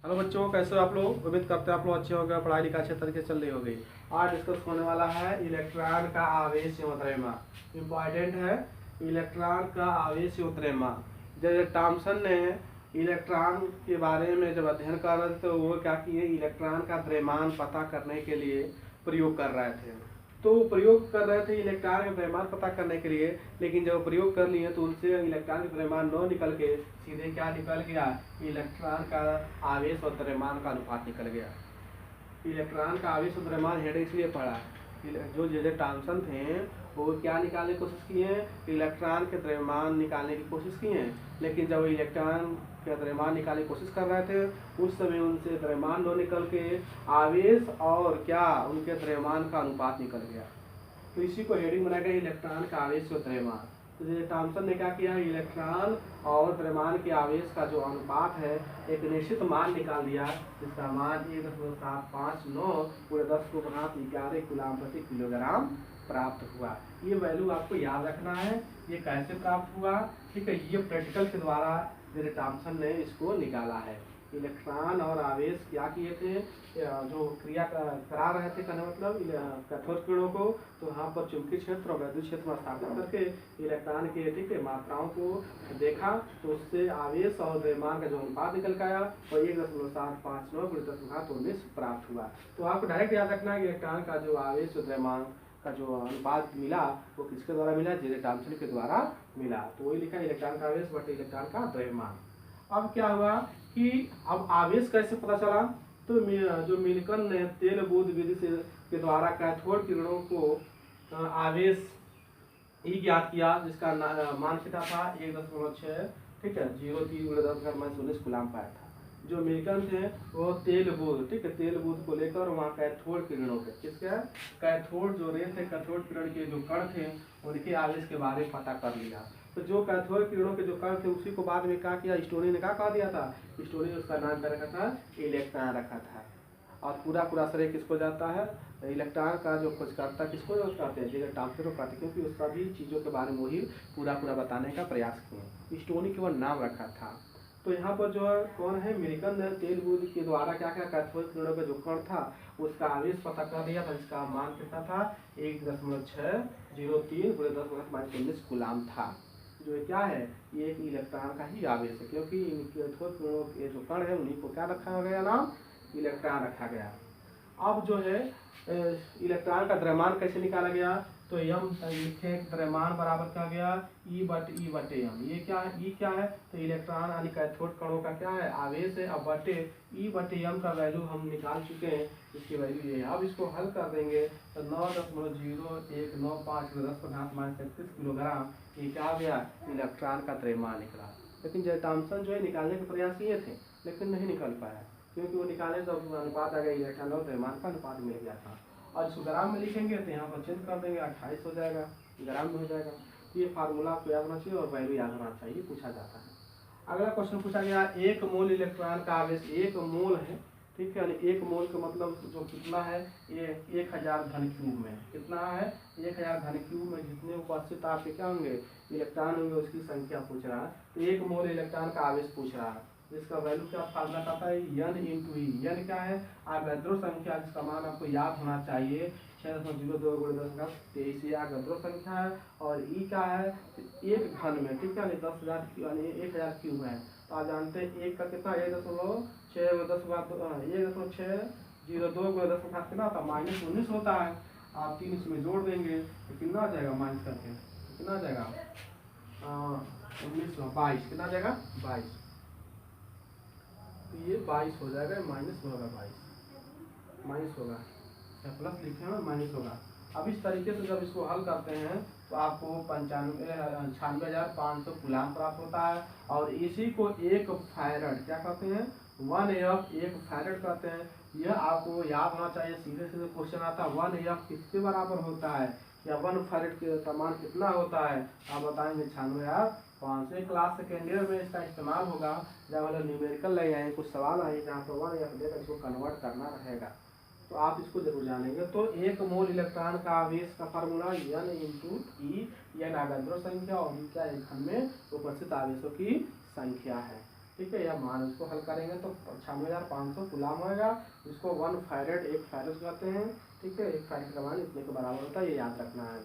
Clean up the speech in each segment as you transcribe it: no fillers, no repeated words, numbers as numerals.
Hello बच्चों, कैसे हो आप लोग। उम्मीद करते हैं आप लोग अच्छे होंगे, पढ़ाई लिखाई अच्छे तरीके से चल रही होगी। आज डिस्कस होने वाला है इलेक्ट्रॉन का आवेश एवं द्रव्यमान। इम्पॉर्टेंट है इलेक्ट्रॉन का आवेश एवं द्रव्यमान। जब थॉमसन ने इलेक्ट्रॉन के बारे में जब अध्ययन कर रहे थे तो वो क्या किए, इलेक्ट्रॉन का द्रव्यमान पता करने के लिए प्रयोग कर रहे थे। तो प्रयोग कर रहे थे इलेक्ट्रॉन का द्रव्यमान पता करने के लिए, लेकिन जब प्रयोग कर लिए तो उनसे इलेक्ट्रॉन का द्रव्यमान न निकल के सीधे क्या निकल गया, इलेक्ट्रॉन का आवेश और द्रव्यमान का अनुपात निकल गया। इलेक्ट्रॉन का आवेश और द्रव्यमान हेड इसलिए पढ़ा, जो जे थॉमसन थे वो क्या निकालने की कोशिश किए हैं, इलेक्ट्रॉन के द्रव्यमान निकालने की कोशिश किए हैं। लेकिन जब इलेक्ट्रॉन के द्रव्यमान निकालने की कोशिश कर रहे थे उस समय उनसे द्रव्यमान न निकल के आवेश और क्या उनके द्रव्यमान का अनुपात निकल गया। तो इसी को हेडिंग बनाया गया, इलेक्ट्रॉन का आवेश और द्रव्यमान। तो जे थॉमसन ने क्या किया, इलेक्ट्रॉन और द्रव्यमान के आवेश का जो अनुपात है एक निश्चित मान निकाल दिया, जिसका मान 1.759 पूरे 10 को घात 11 कूलम प्रति किलोग्राम प्राप्त हुआ। ये वैल्यू आपको याद रखना है। ये कैसे प्राप्त हुआ, ठीक है, ये प्रैक्टिकल के द्वारा जे थॉमसन ने इसको निकाला है। इलेक्ट्रॉन और आवेश क्या किए थे, जो क्रिया करा रहे थे, कहने मतलब कैथोड किरणों को, तो यहाँ पर चुंबकीय क्षेत्र और वैद्युत क्षेत्र में स्थापित करके इलेक्ट्रॉन के ठीक है मात्राओं को देखा, तो उससे आवेश और द्रव्यमान का जो अनुपात निकल के आया वो 1.759 × 10⁻19 प्राप्त हुआ। तो आपको डायरेक्ट याद रखना है कि इलेक्ट्रॉन का जो आवेश और द्रव्यमान का जो अनुपात मिला वो किसके द्वारा मिला, जे थॉमसन के द्वारा मिला। तो वही लिखा, इलेक्ट्रॉन का आवेश बटे इलेक्ट्रॉन का द्रव्यमान। अब क्या हुआ कि अब आवेश कैसे पता चला, तो जो मिल्टन ने तेल बूंद विधि से के द्वारा कैथोड किरणों को आवेश ई ज्ञात किया, जिसका मान कितना था 1.6, ठीक है, 0.3 × 10⁻19 कूलम पाया था। जो मिल्टन थे वो तेल बूंद, ठीक है, तेल बूंद को लेकर वहाँ कैथोड किरणों के किसके कैथोड जो रे थे, कैथोड किरण के जो कण थे उनके आवेश के बारे में पता कर लिया। तो जो कैथोड किरणों के जो कण थे उसी को बाद में क्या किया, स्टोनी ने क्या कह दिया था, स्टोनी ने उसका नाम क्या रखा था, इलेक्ट्रॉन रखा था। और पूरा श्रेय किसको जाता है, इलेक्ट्रॉन का जो खोजकर्ता किसको कहते हैं, जे थॉमसन को कहते हैं, क्योंकि उसका भी चीज़ों के बारे में वही पूरा बताने का प्रयास किए। स्टोनी केवल नाम रखा था। तो यहाँ पर जो कौन है, मिल्टन ने तेल बूंद के द्वारा क्या किया, कैथोड किरणों का जो कण था उसका आवेश पता कर दिया था, जिसका मान कितना था 1.603 × 10⁻19 कूलम था। जो क्या है, ये एक इलेक्ट्रॉन का ही आवेश है, क्योंकि कैथोड किरणों के जो कण है उन्हीं को क्या रखा गया नाम, इलेक्ट्रॉन रखा गया। अब जो है इलेक्ट्रॉन का द्रव्यमान कैसे निकाला गया, तो यम लिखे द्रव्यमान बराबर क्या गया, ई बटे एम। ये क्या है, ई क्या है, तो इलेक्ट्रॉन यानी कैथोड कणों का क्या है, आवेश है। अब बटे ई बटे एम का वैल्यू हम निकाल चुके हैं, इसकी वैल्यू ये है। अब इसको हल कर देंगे तो 9.0195 × 10⁻33 किलोग्राम ये क्या आ गया, इलेक्ट्रॉन का द्रव्यमान निकला। लेकिन जे थॉमसन जो है निकालने के प्रयास किए थे लेकिन नहीं निकल पाया, क्योंकि वो निकाले तो अनुपात आ गया, इलेक्ट्रॉन और द्रव्यमान का अनुपात मिल गया था। और इसको ग्राम में लिखेंगे तो यहाँ पर चेंज कर देंगे, 28 हो जाएगा, ग्राम में हो जाएगा। तो ये फार्मूला आपको याद होना चाहिए और वैल्यू याद होना चाहिए, पूछा जाता है। अगला क्वेश्चन पूछा गया, 1 मोल इलेक्ट्रॉन का आवेश 1 मोल है, ठीक है, यानी 1 मोल का मतलब जो कितना है, ये 1000 घन क्यूब में कितना है, 1000 घन क्यूब में जितने उपस्थित आपके क्या होंगे, इलेक्ट्रॉन होंगे, उसकी संख्या पूछ रहा है। तो 1 मोल इलेक्ट्रॉन का आवेश पूछ रहा है, जिसका वैल्यू क्या फार्मूला आता है, n × e। n क्या है, अवैद्रो संख्या, जिसका मान आपको याद होना चाहिए 6.02 × 10⁻23 ये अवैद्रो संख्या है। और ई क्या है, एक घन में, ठीक है, 10,000 यानी 1000 क्यूब है। तो आप जानते हैं एक का कितना 1.602 × 10⁻10 कितना होता है, -19 होता है। आप 3 इसमें जोड़ देंगे तो कितना आ जाएगा, माइनस करके कितना आ जाएगा, 19 22, कितना आ जाएगा 22। तो ये 22 हो जाएगा, माइनस होगा 22, माइनस होगा, प्लस लिखे हैं माइनस होगा। अब इस तरीके से जब इसको हल करते हैं तो आपको 96,500 कूलम प्राप्त होता है। और इसी को 1 फैरड क्या कहते हैं, 1F 1 फैरड कहते हैं। यह आपको याद होना चाहिए, सीधे सीधे क्वेश्चन आता है 1F किसके बराबर होता है, या 1 फैरड का मान कितना होता है, आप बताएंगे 96,500। क्लास सेकेंड ईयर में इसका इस्तेमाल होगा, जब वाला न्यूमेरिकल ले आए, कुछ सवाल आए जहाँ पर 1F देकर इसको कन्वर्ट करना रहेगा, तो आप इसको जरूर जानेंगे। तो 1 मोल इलेक्ट्रॉन का आवेश का फार्मूला n × e, n अवैद्रो संख्या और e क्या, एक घन में उपस्थित आवेशों की संख्या है। ठीक है, या मान उसको हल करेंगे तो 96,500 कूलाम होगा। इसको 1 फैरेड, 1 फैरेड कहते हैं। ठीक है, 1 फैरेड का मान इतने के बराबर होता है, ये याद रखना है।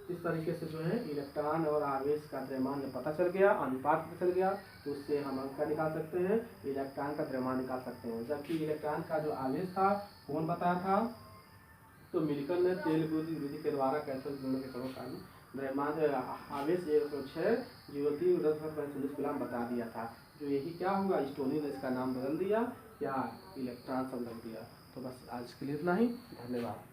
इस तरीके से जो है इलेक्ट्रॉन और आवेश का द्रव्यमान पता चल गया, अनुपात पता चल गया, तो उससे हम अंक का निकाल सकते हैं, इलेक्ट्रॉन का द्रव्यमान निकाल सकते हैं। जबकि इलेक्ट्रॉन का जो आवेश था कौन बताया था, तो मिल्टन ने तेल विधि के द्वारा कैथोड किरणों के कणों का द्रव्यमान आवेश 106.03 कूलाम बता दिया था। जो यही क्या हुआ, स्टोनी ने इसका नाम बदल दिया, क्या इलेक्ट्रॉन शब्द रख दिया। तो बस आज के लिए इतना ही, धन्यवाद।